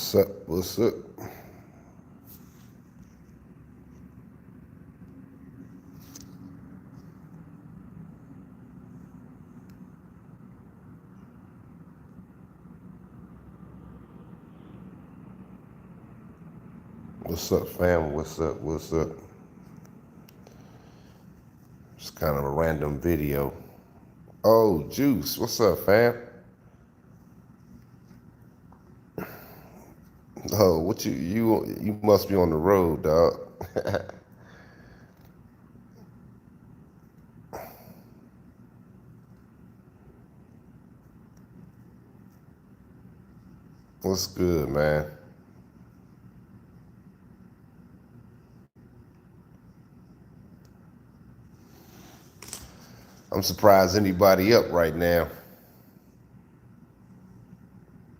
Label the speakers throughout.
Speaker 1: What's up? What's up? What's up, fam? What's up? What's up? It's kind of a random video. Oh, Juice. What's up, fam? Oh, what you must be on the road, dog. What's good, man? I'm surprised anybody up right now.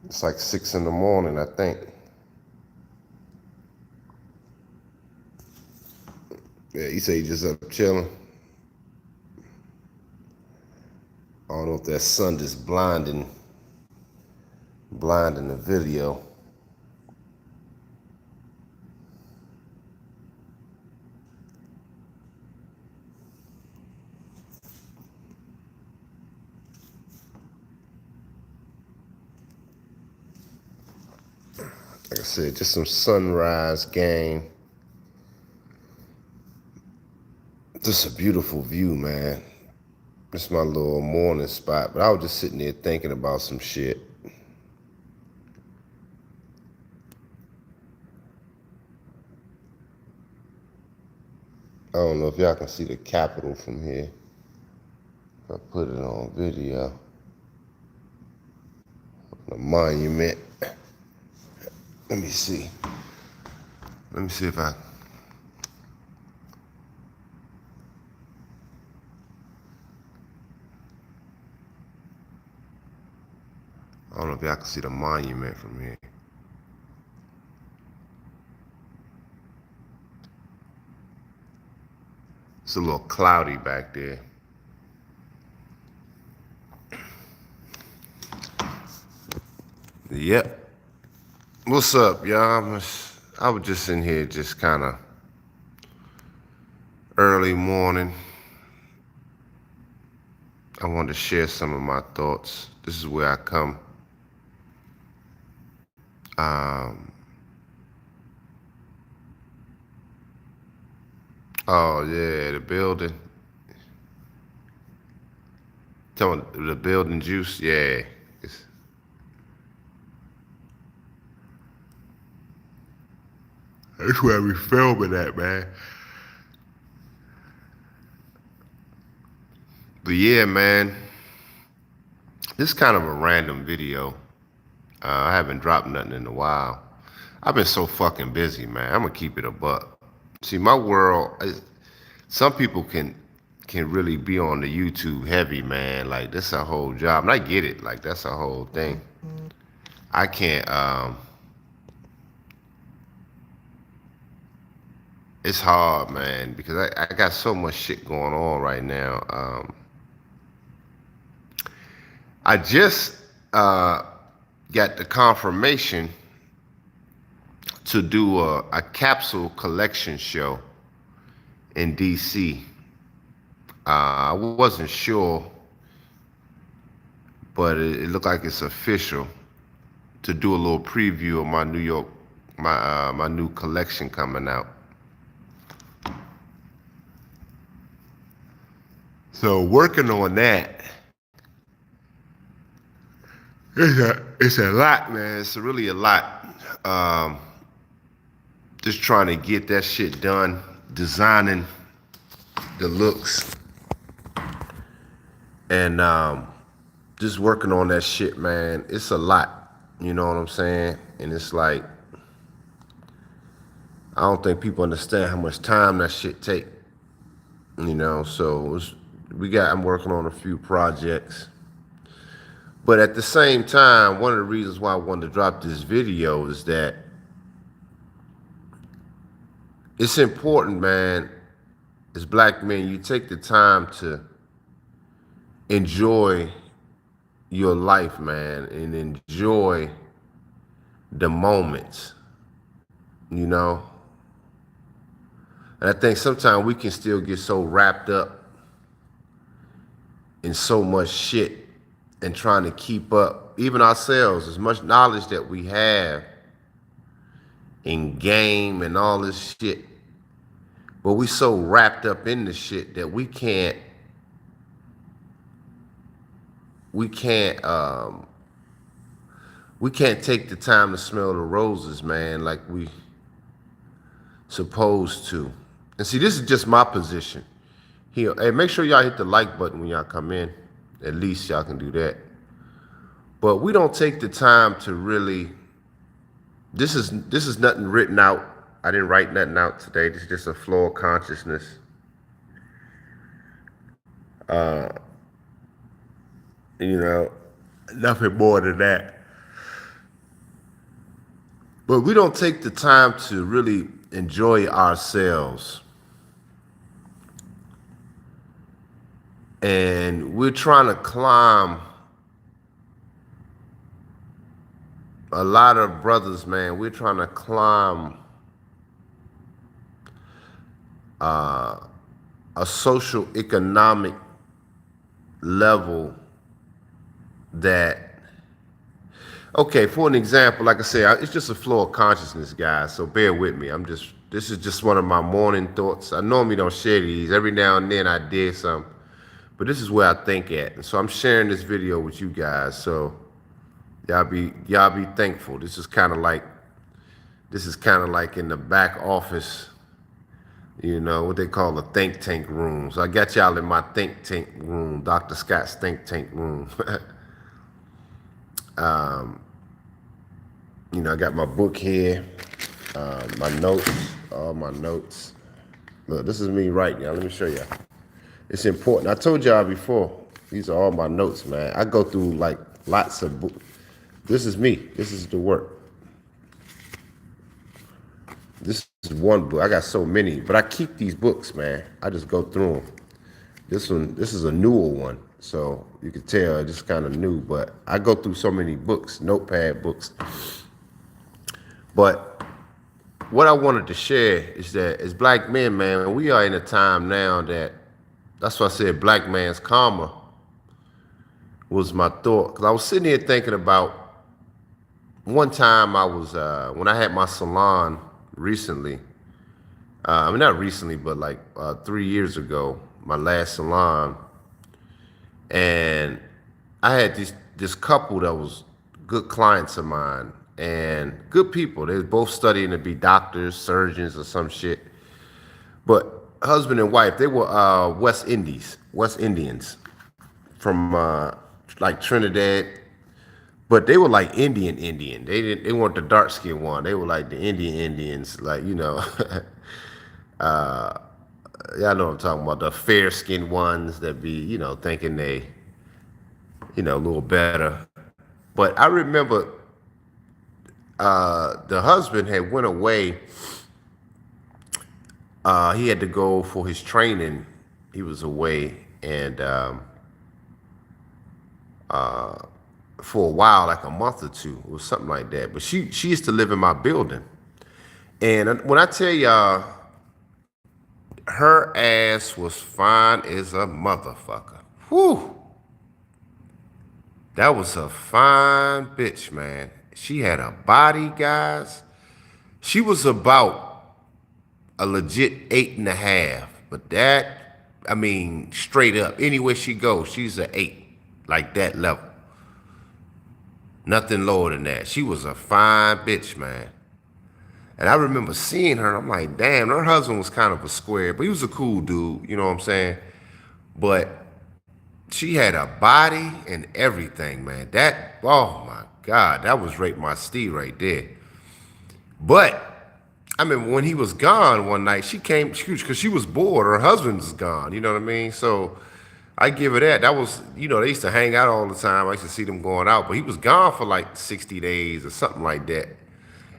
Speaker 1: It's like 6 in the morning, I think. Yeah, you say you just up chilling. I don't know if that sun just blinding the video. Like I said, just some sunrise game. Just a beautiful view, man. It's my little morning spot, but I was just sitting there thinking about some shit. I don't know if y'all can see the Capitol from here. If I put it on video. The monument. Let me see. Let me see if I... I don't know if y'all can see the monument from here. It's a little cloudy back there. Yep. What's up, y'all? I was just in here just kind of early morning. I wanted to share some of my thoughts. This is where I come. Oh yeah, the building. Tell me the building juice. Yeah, that's where we filming at, man. But yeah, man, this is kind of a random video. I haven't dropped nothing in a while. I've been so fucking busy, man. I'm gonna keep it a buck. See, my world. Some people can really be on the YouTube heavy, man. Like that's a whole job, and I get it. Like that's a whole thing. I can't. It's hard, man, because I got so much shit going on right now. I just got the confirmation to do a capsule collection show in DC. I wasn't sure, but it looked like it's official to do a little preview of my New York, my new collection coming out. So working on that, it's a lot, man. It's really a lot. Just trying to get that shit done, designing the looks, and just working on that shit, man. It's a lot, you know what I'm saying? And it's like, I don't think people understand how much time that shit take, you know. So I'm working on a few projects. But at the same time, one of the reasons why I wanted to drop this video is that it's important, man, as black men, you take the time to enjoy your life, man, and enjoy the moments, you know. And I think sometimes we can still get so wrapped up in so much shit and trying to keep up, even ourselves, as much knowledge that we have in game and all this shit. But we so wrapped up in the shit that we can't we can't take the time to smell the roses, man, like we supposed to. And see, this is just my position. Here, hey, make sure y'all hit the like button when y'all come in. At least y'all can do that. But we don't take the time to really. This is nothing written out. I didn't write nothing out today. This is just a flow of consciousness. You know, nothing more than that. But we don't take the time to really enjoy ourselves. And we're trying to climb. A lot of brothers, man, we're trying to climb a social economic level that, okay, for an example, like I said, it's just a flow of consciousness, guys, so bear with me. This is just one of my morning thoughts. I normally don't share these. Every now and then I did some, but this is where I think at. And so I'm sharing this video with you guys, so y'all be thankful. This is kind of like in the back office, you know, what they call the think tank room. So I got y'all in my think tank room, Dr. Scott's think tank room. You know, I got my book here, my notes, all my notes. Look, this is me writing, y'all. Let me show y'all. It's important. I told y'all before, these are all my notes, man. I go through like lots of books. This is me. This is the work. This is one book. I got so many, but I keep these books, man. I just go through them. This is a newer one, so you can tell it's kind of new, but I go through so many books, notepad books. But what I wanted to share is that as black men, man, we are in a time now that's why I said black man's karma was my thought. Because I was sitting here thinking about one time I was, when I had my salon recently, I mean, not recently, but like 3 years ago, my last salon. And I had this couple that was good clients of mine and good people. They were both studying to be doctors, surgeons, or some shit. But husband and wife, they were West Indians from like Trinidad. But they were like Indian. They weren't the dark skinned one. They were like the Indians, like, you know. Y'all know what I'm talking about, the fair skinned ones that be, you know, thinking they, you know, a little better. But I remember the husband had went away. He had to go for his training. He was away, and for a while, like a month or two, or something like that. But she used to live in my building. And when I tell y'all, her ass was fine as a motherfucker. Whew. That was a fine bitch, man. She had a body, guys. She was about a legit 8.5. But that, I mean, straight up, anywhere she goes, she's an 8. Like that level. Nothing lower than that. She was a fine bitch, man. And I remember seeing her, and I'm like, damn, her husband was kind of a square, but he was a cool dude, you know what I'm saying? But she had a body and everything, man. That, oh my God, that was right my steed right there. But, I mean, when he was gone one night, she came, because she was bored, her husband's gone, you know what I mean? So I give her that. That was, you know, they used to hang out all the time. I used to see them going out, but he was gone for like 60 days or something like that.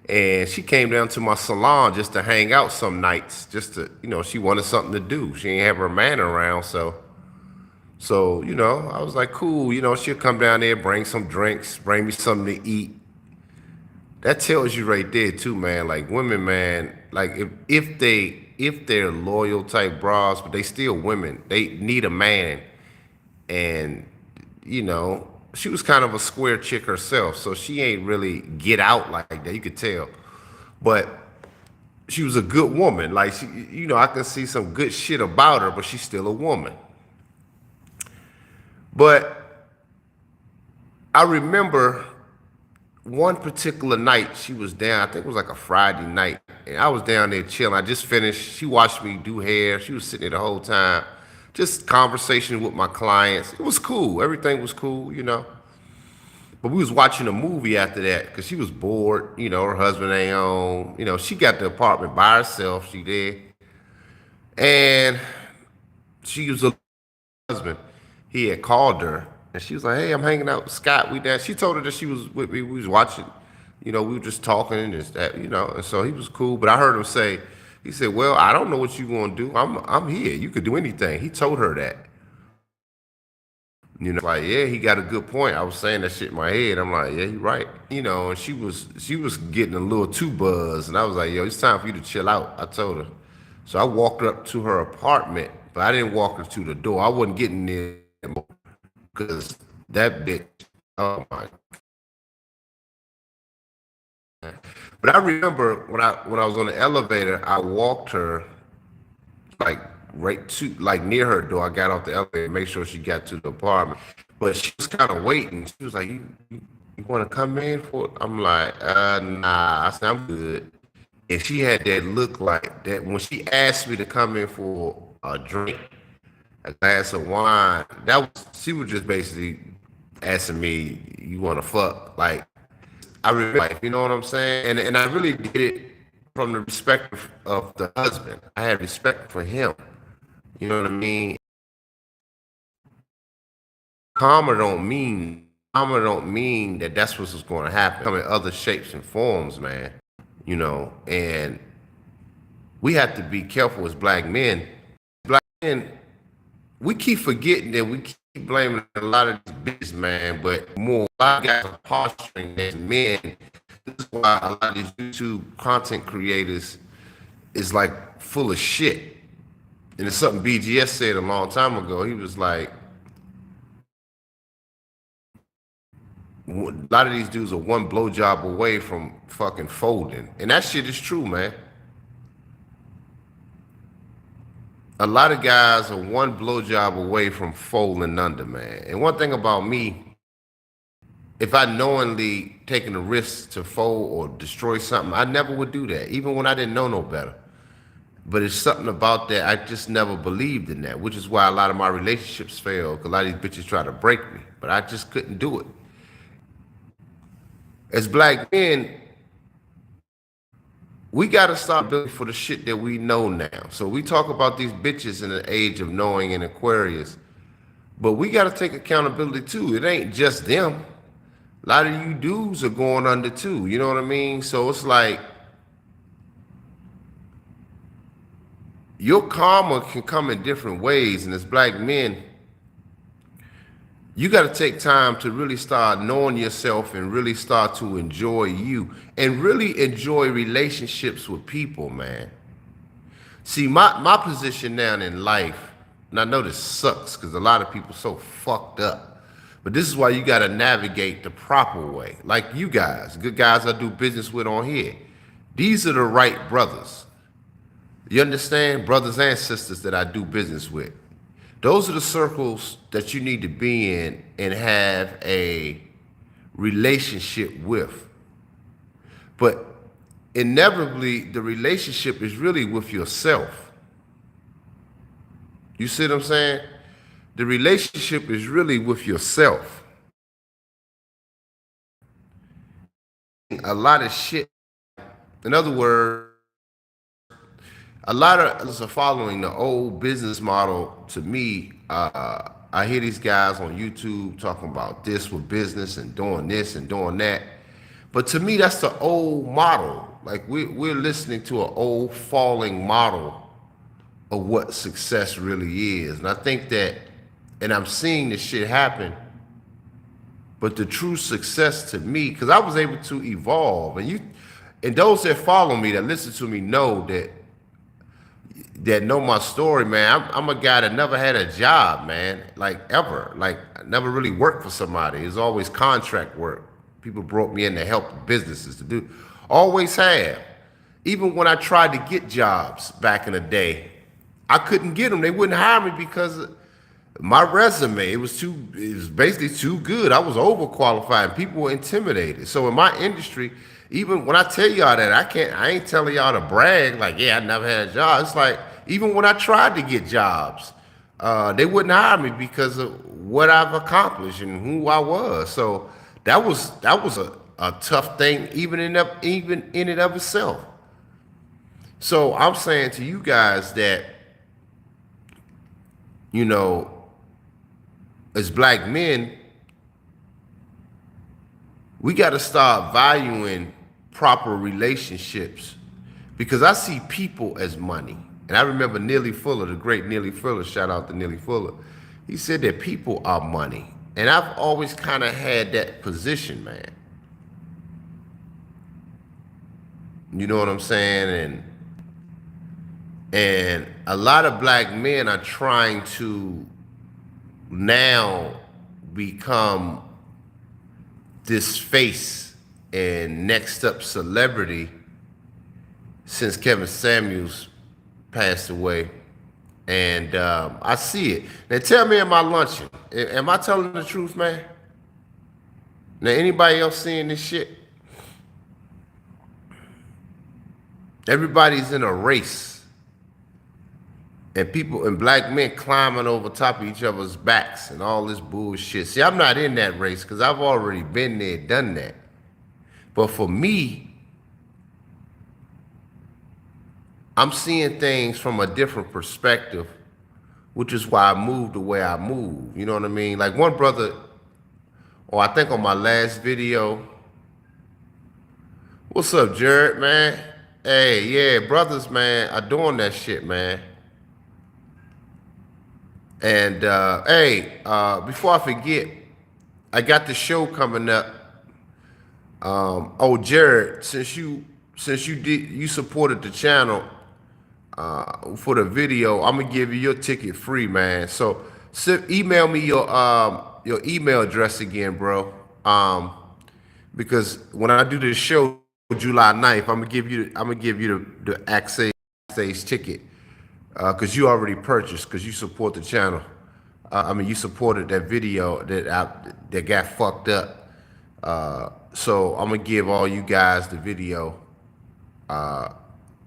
Speaker 1: And she came down to my salon just to hang out some nights, just to, you know, she wanted something to do. She didn't have her man around, so, you know, I was like, cool, you know, she'll come down there, bring some drinks, bring me something to eat. That tells you right there too, man. Like women, man. Like if they're loyal type bras, but they still women. They need a man, and you know she was kind of a square chick herself, so she ain't really get out like that. You could tell, but she was a good woman. Like she, I can see some good shit about her, but she's still a woman. But I remember one particular night she was down. I think it was like a Friday night, and I was down there chilling. I just finished. She watched me do hair. She was sitting there the whole time, just conversation with my clients. It was cool. Everything was cool. But we was watching a movie after that because she was bored. Her husband ain't home. She got the apartment by herself. She did, and she was a husband. He had called her, and she was like, "Hey, I'm hanging out with Scott. We down." She told her that she was with me. We was watching. We were just talking and this that. And so he was cool. But I heard him say, he said, "Well, I don't know what you gonna do. I'm here. You could do anything." He told her that. Like, yeah, he got a good point. I was saying that shit in my head. I'm like, yeah, he right. And she was getting a little too buzzed, and I was like, yo, it's time for you to chill out. I told her. So I walked her up to her apartment, but I didn't walk her to the door. I wasn't getting there because that bitch. Oh my. But I remember when I was on the elevator, I walked her like right to like near her door. I got off the elevator, make sure she got to the apartment. But she was kind of waiting. She was like, "You want to come in for it?" I'm like, "Nah." I said, "I'm good." And she had that look like that when she asked me to come in for a drink, a glass of wine. She was just basically asking me, "You want to fuck?" Like I really, like, you know what I'm saying? And I really did it from the respect of the husband. I had respect for him. You know what I mean? Karma don't mean that that's what's going to happen. Come in other shapes and forms, man. And we have to be careful as black men. Black men, we keep forgetting that we keep blaming a lot of these bitches, man. But a lot of guys are posturing as men. This is why a lot of these YouTube content creators is like full of shit. And it's something BGS said a long time ago. He was like, a lot of these dudes are one blowjob away from fucking folding. And that shit is true, man. A lot of guys are one blowjob away from folding under, man. And one thing about me, if I knowingly taken a risk to fold or destroy something, I never would do that, even when I didn't know no better. But it's something about that I just never believed in that, which is why a lot of my relationships fail. Because a lot of these bitches try to break me, but I just couldn't do it. As black men, we gotta start building for the shit that we know now. So we talk about these bitches in the age of knowing in Aquarius, but we gotta take accountability too. It ain't just them. A lot of you dudes are going under too. You know what I mean? So it's like your karma can come in different ways, and as black men, you got to take time to really start knowing yourself and really start to enjoy you and really enjoy relationships with people, man. See, my position now in life, and I know this sucks because a lot of people so fucked up, but this is why you got to navigate the proper way. Like you guys, good guys I do business with on here. These are the right brothers. You understand? Brothers and sisters that I do business with. Those are the circles that you need to be in and have a relationship with. But inevitably, the relationship is really with yourself. You see what I'm saying? The relationship is really with yourself. A lot of shit. In other words, a lot of us are following the old business model. To me, I hear these guys on YouTube talking about this with business and doing this and doing that. But to me, that's the old model. Like we're listening to an old falling model of what success really is. And I think that, and I'm seeing this shit happen But the true success to me, because I was able to evolve, and those that follow me, that listen to me, know that know my story, man. I'm a guy that never had a job, man, like ever. Like I never really worked for somebody. It's always contract work. People brought me in to help businesses to do. Always have. Even when I tried to get jobs back in the day, I couldn't get them. They wouldn't hire me because my resume, it was basically too good. I was overqualified and people were intimidated. So in my industry, even when I tell y'all that, I ain't telling y'all to brag like, yeah, I never had a job. It's like, even when I tried to get jobs, they wouldn't hire me because of what I've accomplished and who I was. So that was a tough thing, even in and of itself. So I'm saying to you guys that, you know, as black men, we got to start valuing proper relationships because I see people as money. And I remember Neely Fuller, the great Neely Fuller, shout out to Neely Fuller. He said that people are money. And I've always kind of had that position, man. You know what I'm saying? And a lot of black men are trying to now become this face and next up celebrity since Kevin Samuels passed away. And I see it. Now tell me, am I lunching? Am I telling the truth, man? Now anybody else seeing this shit? Everybody's in a race. And people and black men climbing over top of each other's backs and all this bullshit. See, I'm not in that race because I've already been there, done that. But for me, I'm seeing things from a different perspective, which is why I moved the way I move. You know what I mean? Like one brother, or I think on my last video, what's up, Jared, man? Hey, yeah, brothers, man, are doing that shit, man. And hey, before I forget, I got the show coming up. Oh, Jared, since you supported the channel for the video, I'm gonna give you your ticket free, man. So email me your email address again, bro. Because when I do this show July 9th, I'm gonna give you the access stage ticket. Because you already purchased, because you support the channel. I mean, you supported that video that got fucked up. So I'm gonna give all you guys the video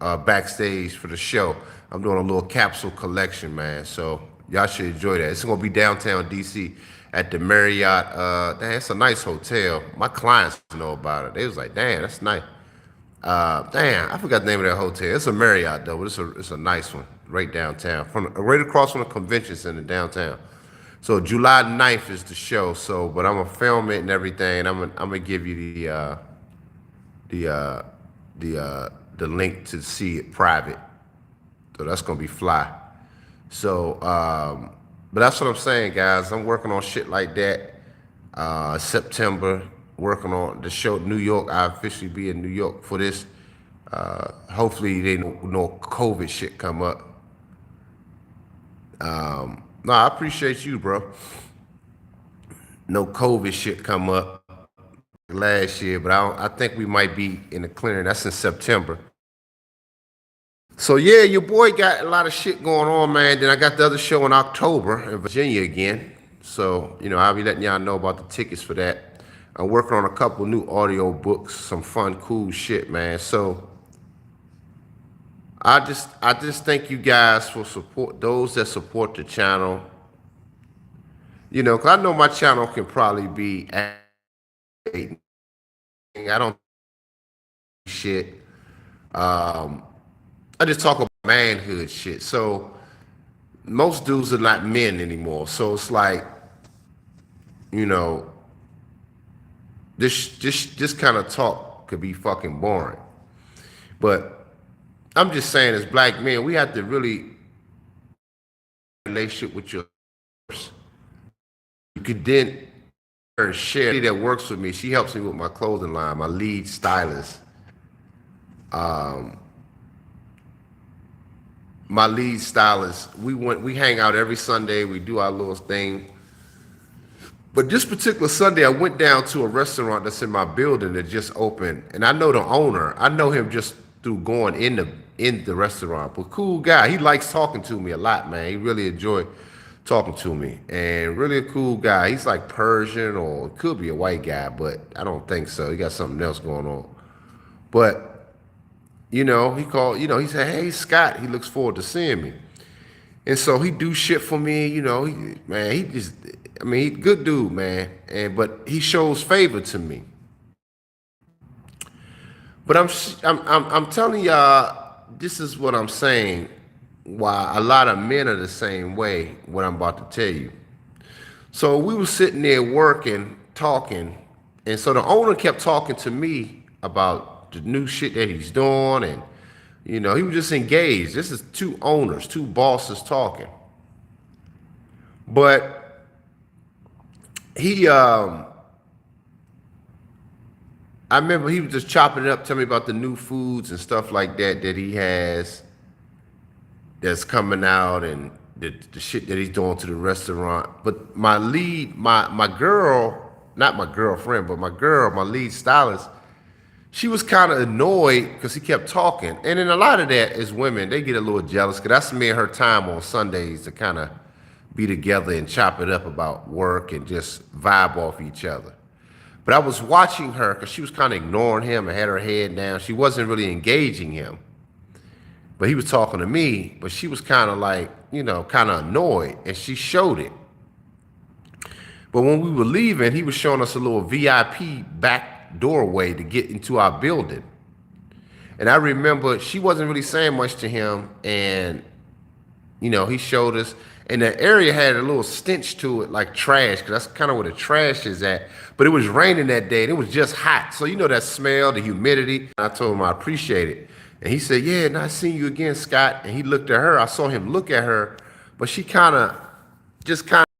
Speaker 1: backstage for the show. I'm doing a little capsule collection, man. So y'all should enjoy that. It's gonna be downtown DC at the Marriott. Damn, it's a nice hotel. My clients know about it. They was like, damn, that's nice. Damn, I forgot the name of that hotel. It's a Marriott though, but it's a nice one, right downtown, right across from the convention center downtown. So July 9th is the show. So, but I'm gonna film it and everything. I'm gonna give you the link to see it private. So that's gonna be fly. So, but that's what I'm saying, guys. I'm working on shit like that. September, working on the show New York. I officially be in New York for this. Hopefully they no COVID shit come up. No, I appreciate you, bro. No COVID shit come up last year, but I think we might be in the clearing. That's in September. So yeah, your boy got a lot of shit going on, man. Then I got the other show in October in Virginia again. So, you know, I'll be letting y'all know about the tickets for that. I'm working on a couple new audio books, some fun, cool shit, man. So I just thank you guys for support, those that support the channel. You know, cause I know my channel can probably be I don't shit. I just talk about manhood shit. So most dudes are not men anymore. So it's like, you know, this kind of talk could be fucking boring. But I'm just saying, as black men, we have to really relationship with your. You could then and share that works with me. She helps me with my clothing line, my lead stylist. My lead stylist. We hang out every Sunday. We do our little thing. But this particular Sunday, I went down to a restaurant that's in my building that just opened, and I know the owner. I know him just through going in the restaurant. But cool guy. He likes talking to me a lot, man. He really enjoyed talking to me, and really a cool guy. He's like Persian or could be a white guy, but I don't think so. He got something else going on. But he called. He said, "Hey Scott," he looks forward to seeing me. And so he do shit for me, he just, he good dude, man. But he shows favor to me. But I'm telling y'all, this is what I'm saying. Why a lot of men are the same way. What I'm about to tell you. So we were sitting there working, talking, and so the owner kept talking to me about the new shit that he's doing, and he was just engaged. This is two owners, two bosses talking. But he, I remember he was just chopping it up, telling me about the new foods and stuff like that he has that's coming out, and the shit that he's doing to the restaurant. But my lead, my girl, not my girlfriend, but my girl, my lead stylist, she was kind of annoyed because he kept talking. And then a lot of that is women, they get a little jealous because that's me and her time on Sundays to kind of be together and chop it up about work and just vibe off each other. But I was watching her because she was kind of ignoring him and had her head down. She wasn't really engaging him. But he was talking to me, but she was kind of like, kind of annoyed, and she showed it. But when we were leaving, he was showing us a little VIP back doorway to get into our building. And I remember she wasn't really saying much to him, and he showed us, and the area had a little stench to it, like trash, because that's kind of where the trash is at. But it was raining that day, and it was just hot. So that smell, the humidity. I told him I appreciate it. And he said, "Yeah, nice seeing you again, Scott." And he looked at her. I saw him look at her, but she kind of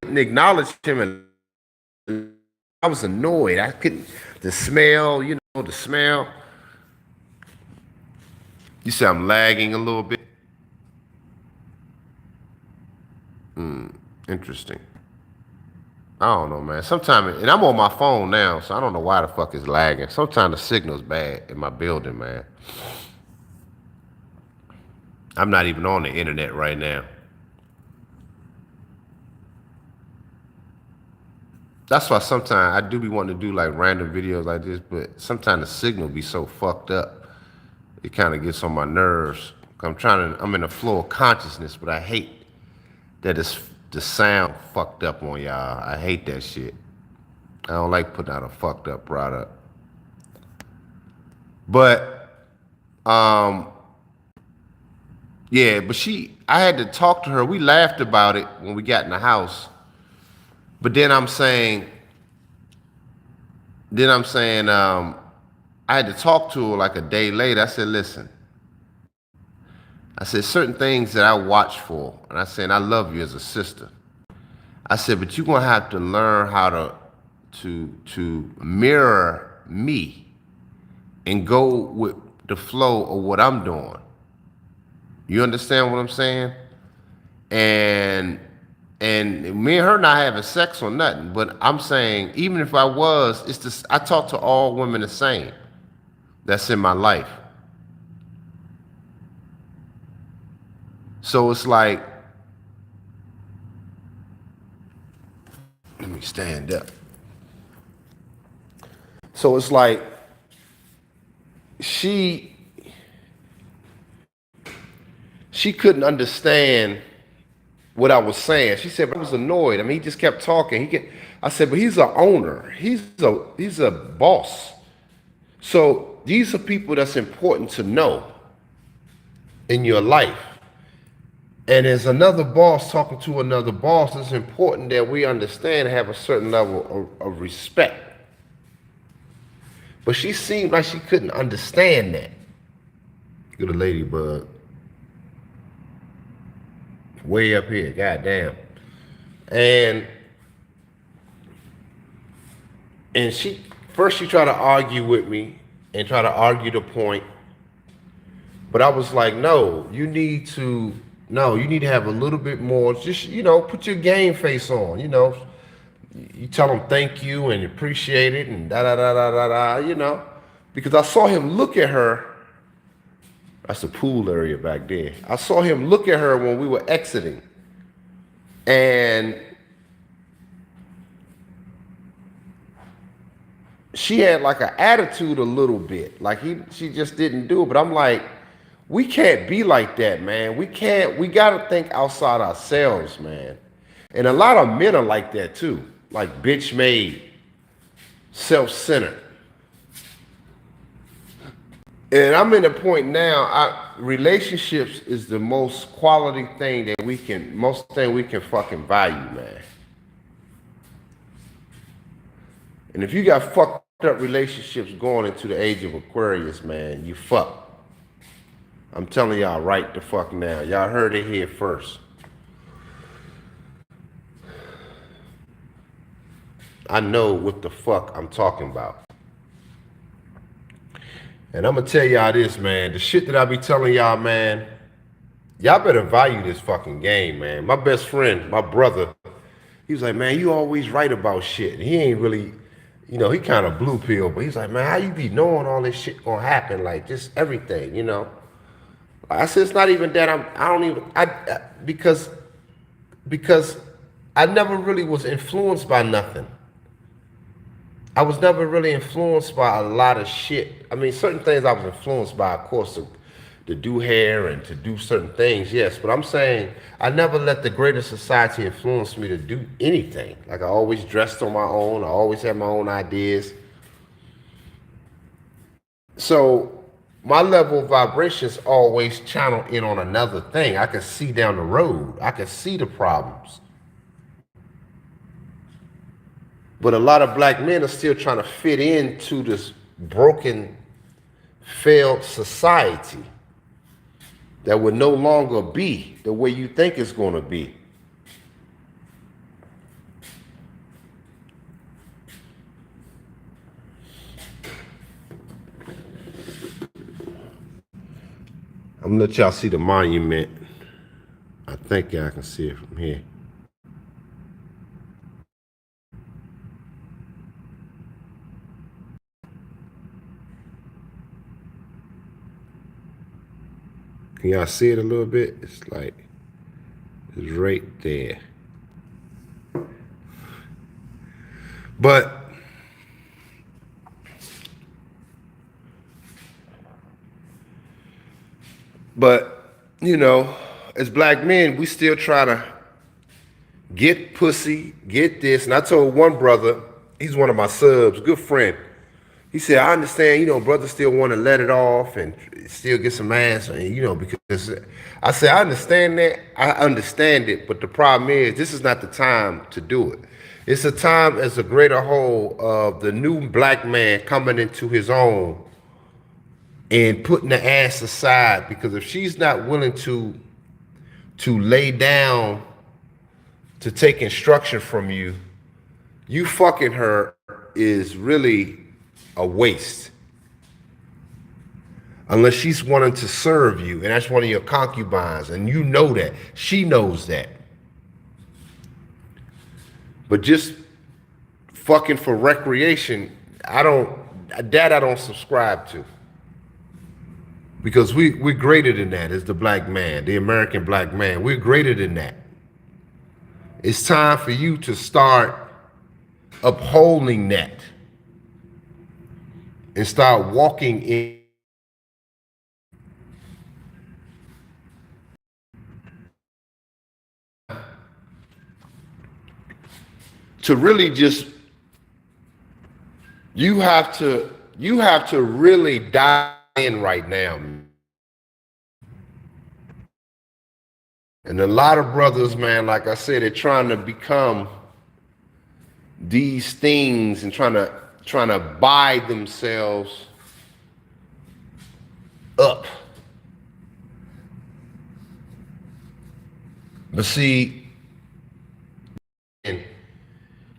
Speaker 1: acknowledged him, and I was annoyed. I couldn't, the smell, the smell. You say I'm lagging a little bit? Interesting. I don't know, man. Sometimes, and I'm on my phone now, so I don't know why the fuck it's lagging. Sometimes the signal's bad in my building, man. I'm not even on the internet right now. That's why sometimes I do be wanting to do like random videos like this, but sometimes the signal be so fucked up. It kind of gets on my nerves. I'm in a flow of consciousness, but I hate that the sound fucked up on y'all. I hate that shit. I don't like putting out a fucked up product. But, yeah, but I had to talk to her. We laughed about it when we got in the house. But then I'm saying, I had to talk to her like a day later. I said, "Listen," I said, "certain things that I watch for," and I said, "I love you as a sister." I said, "But you're gonna have to learn how to mirror me and go with the flow of what I'm doing." You understand what I'm saying? And me and her not having sex or nothing, but I'm saying even if I was, it's this. I talk to all women the same. That's in my life. So it's like, let me stand up. So it's like she couldn't understand what I was saying. She said, but I was annoyed. He just kept talking. I said, but he's an owner. He's a boss. So these are people that's important to know in your life. And as another boss talking to another boss, it's important that we understand and have a certain level of respect. But she seemed like she couldn't understand that. Look at the ladybug. Way up here, goddamn. And And she tried to argue with me and try to argue the point. But I was like, no, you need to have a little bit more, just, put your game face on, you tell them thank you and appreciate it and da da da da da da. Because I saw him look at her. That's the pool area back there. I saw him look at her when we were exiting. And she had like an attitude a little bit. Like she just didn't do it. But I'm like, we can't be like that, man. We gotta think outside ourselves, man. And a lot of men are like that too. Like bitch made, self-centered. And I'm in a point now, relationships is the most quality thing that we can fucking value, man. And if you got fucked up relationships going into the age of Aquarius, man, you fucked. I'm telling y'all right the fuck now. Y'all heard it here first. I know what the fuck I'm talking about. And I'm gonna tell y'all this, man. The shit that I be telling y'all, man, y'all better value this fucking game, man. My best friend, my brother, he was like, man, you always right about shit. He ain't really, he kind of blue pill, but he's like, man, how you be knowing all this shit gonna happen? Like, just everything, I said, it's not even that because I never really was influenced by nothing. I was never really influenced by a lot of shit. I mean, certain things I was influenced by, of course, to do hair and to do certain things, yes. But I'm saying I never let the greater society influence me to do anything. Like I always dressed on my own. I always had my own ideas. So my level of vibrations always channel in on another thing. I can see down the road. I can see the problems. But a lot of black men are still trying to fit into this broken, failed society that will no longer be the way you think it's going to be. I'm gonna let y'all see the monument. I think y'all can see it from here. Can y'all see it a little bit? It's right there. But as black men, we still try to get pussy, get this. And I told one brother, he's one of my subs, good friend. He said, I understand, brothers still want to let it off and still get some ass, because I said, I understand that. I understand it. But the problem is, this is not the time to do it. It's a time as a greater whole of the new black man coming into his own and putting the ass aside. Because if she's not willing to lay down to take instruction from you, you fucking her is really a waste. Unless she's wanting to serve you, and that's one of your concubines, and you know that. She knows that. But just fucking for recreation, I don't subscribe to. Because we're greater than that as the black man, the American black man. We're greater than that. It's time for you to start upholding that and start walking in to really just you have to really dive in right now. And a lot of brothers, man, like I said, they're trying to become these things and trying to buy themselves up. But see,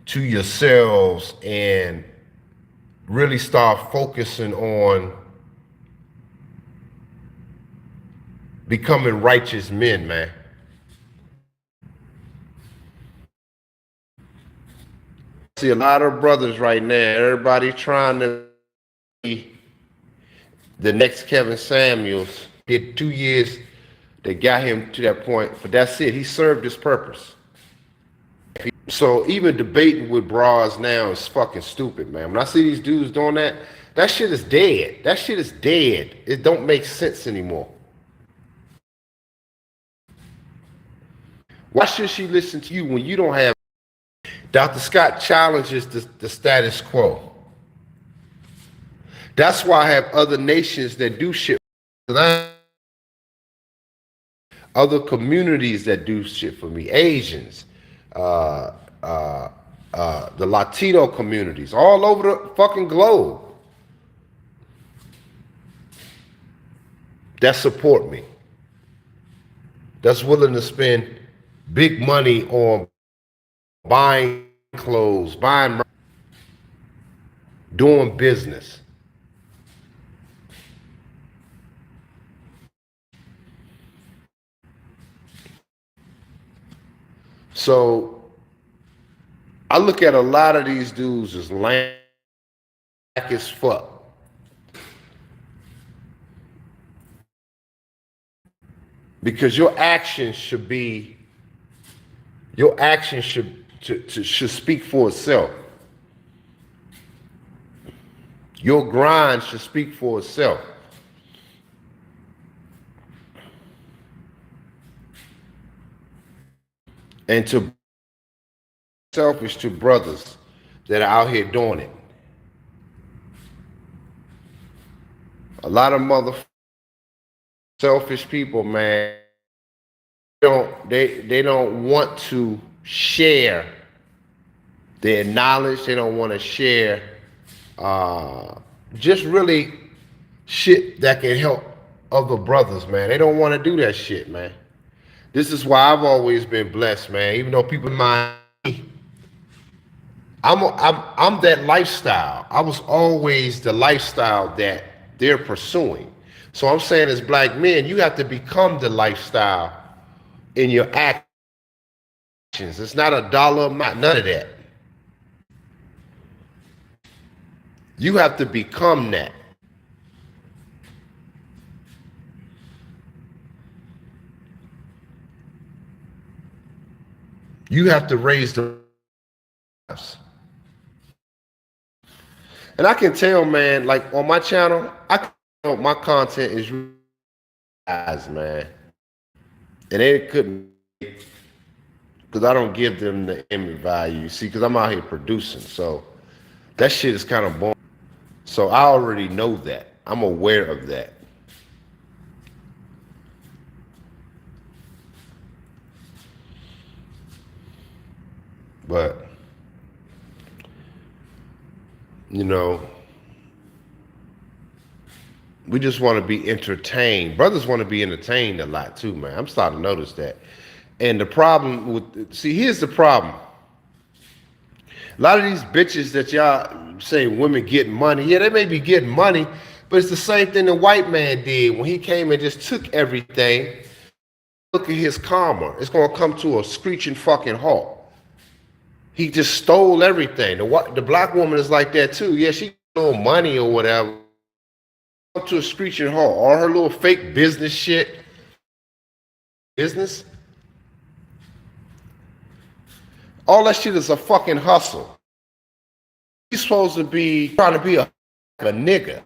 Speaker 1: to yourselves and really start focusing on becoming righteous men, man. See a lot of brothers right now, everybody trying to be the next Kevin Samuels. Did 2 years that got him to that point, but that's it. He served his purpose. So even debating with bras now is fucking stupid, man. When I see these dudes doing that, that shit is dead. That shit is dead. It don't make sense anymore. Why should she listen to you when you don't have? Dr. Scott challenges the status quo. That's why I have other nations that do shit. Other communities that do shit for me. Asians, uh, uh, the Latino communities, all over the fucking globe that support me. That's willing to spend big money on buying clothes, buying, doing business. So I look at a lot of these dudes as lame as fuck. Because your actions should speak for itself. Your grind should speak for itself. And to selfish to brothers that are out here doing it. A lot of selfish people, man, they don't want to share their knowledge. They don't want to share just really shit that can help other brothers, man. They don't want to do that shit, man. This is why I've always been blessed, man. Even though people mind me, I'm that lifestyle. I was always the lifestyle that they're pursuing. So I'm saying as black men, you have to become the lifestyle in your actions. It's not a dollar amount, none of that. You have to become that. You have to raise the lives. And I can tell, man, like on my channel, I can tell my content is guys, man. And they couldn't, because I don't give them the image value. See, because I'm out here producing. So that shit is kind of boring. So I already know that. I'm aware of that. But, you know, we just want to be entertained. Brothers want to be entertained a lot too, man. I'm starting to notice that. And the problem with, see, here's the problem. A lot of these bitches that y'all say women getting money, yeah, they may be getting money, but it's the same thing the white man did when he came and just took everything. Look at his karma. It's going to come to a screeching fucking halt. He just stole everything. The black woman is like that too. Yeah, she stole money or whatever. Come to a screeching halt. All her little fake business shit. Business. All that shit is a fucking hustle. He's supposed to be trying to be a nigga.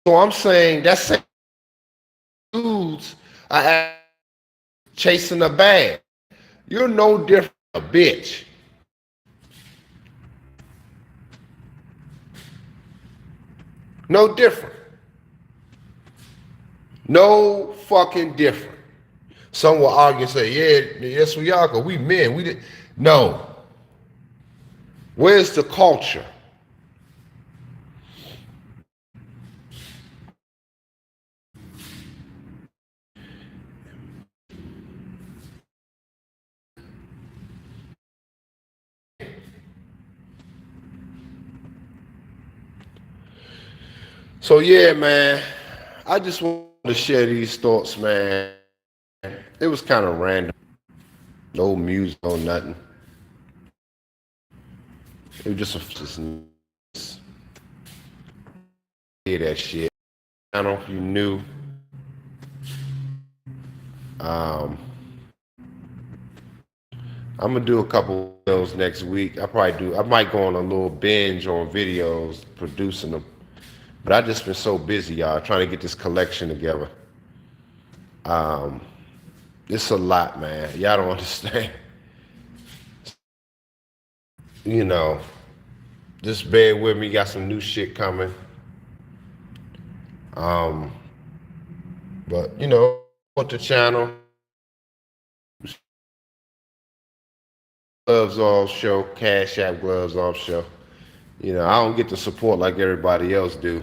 Speaker 1: So I'm saying that's dudes are chasing a bag. You're no different from a bitch. No different. No fucking different. Some will argue and say, yeah, yes we are, because we men. We did. No. Where's the culture? So yeah, man, I just wanted to share these thoughts, man. It was kind of random. No music, no nothing. It was just hear that shit. I don't know if you knew. Um, I'm gonna do a couple videos next week. I might go on a little binge on videos, producing them. But I just been so busy, y'all, trying to get this collection together. It's a lot, man. Y'all don't understand. You know, just bear with me. Got some new shit coming. Um, but with the channel, gloves off show, Cash App gloves off show. I don't get the support like everybody else do.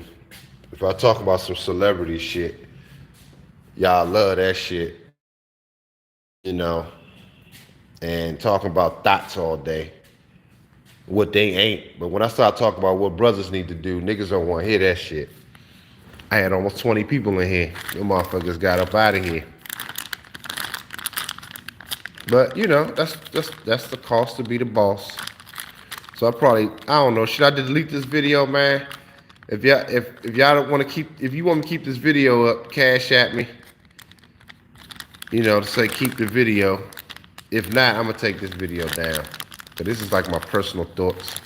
Speaker 1: If I talk about some celebrity shit, y'all love that shit, you know, and talking about thoughts all day, what they ain't. But when I start talking about what brothers need to do, niggas don't want to hear that shit. I had almost 20 people in here. Them motherfuckers got up out of here. But that's the cost to be the boss. So I don't know. Should I delete this video, man? If y'all don't want to if you want me to keep this video up, cash at me. To say keep the video. If not, I'm gonna take this video down. But this is like my personal thoughts,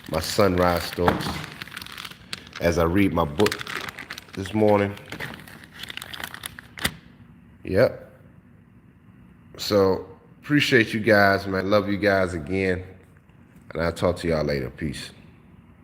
Speaker 1: my sunrise thoughts, as I read my book this morning. Yep. So appreciate you guys, man. Love you guys again. And I'll talk to y'all later. Peace.